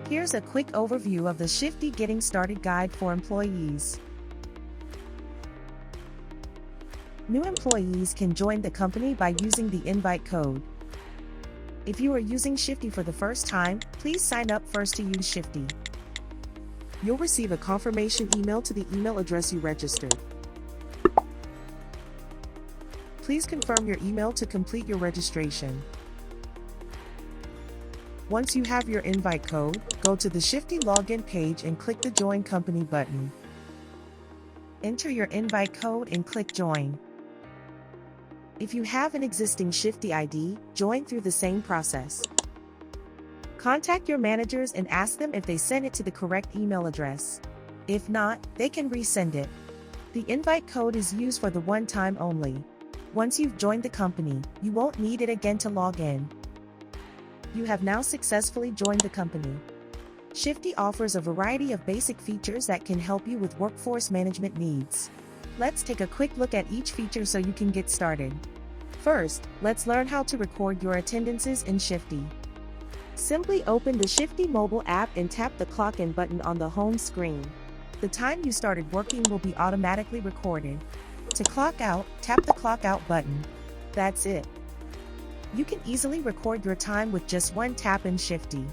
Here's a quick overview of the Shiftee Getting Started Guide for employees. New employees can join the company by using the invite code. If you are using Shiftee for the first time, please sign up first to use Shiftee. You'll receive a confirmation email to the email address you registered. Please confirm your email to complete your registration. Once you have your invite code, go to the Shiftee login page and click the Join Company button. Enter your invite code and click Join. If you have an existing Shiftee ID, join through the same process. Contact your managers and ask them if they sent it to the correct email address. If not, they can resend it. The invite code is used for the one time only. Once you've joined the company, you won't need it again to log in. You have now successfully joined the company. Shiftee offers a variety of basic features that can help you with workforce management needs. Let's take a quick look at each feature so you can get started. First, let's learn how to record your attendances in Shiftee. Simply open the Shiftee mobile app and tap the clock in button on the home screen. The time you started working will be automatically recorded. To clock out, tap the clock out button. That's it. You can easily record your time with just one tap in Shiftee.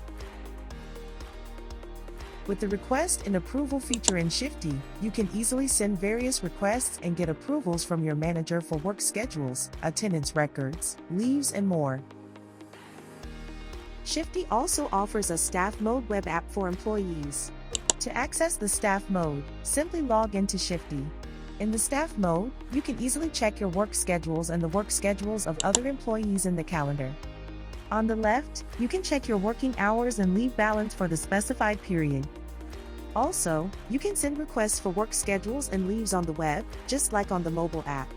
With the request and approval feature in Shiftee, you can easily send various requests and get approvals from your manager for work schedules, attendance records, leaves, and more. Shiftee also offers a staff mode web app for employees. To access the staff mode, simply log into Shiftee. In the staff mode, you can easily check your work schedules and the work schedules of other employees in the calendar. On the left, you can check your working hours and leave balance for the specified period. Also, you can send requests for work schedules and leaves on the web, just like on the mobile app.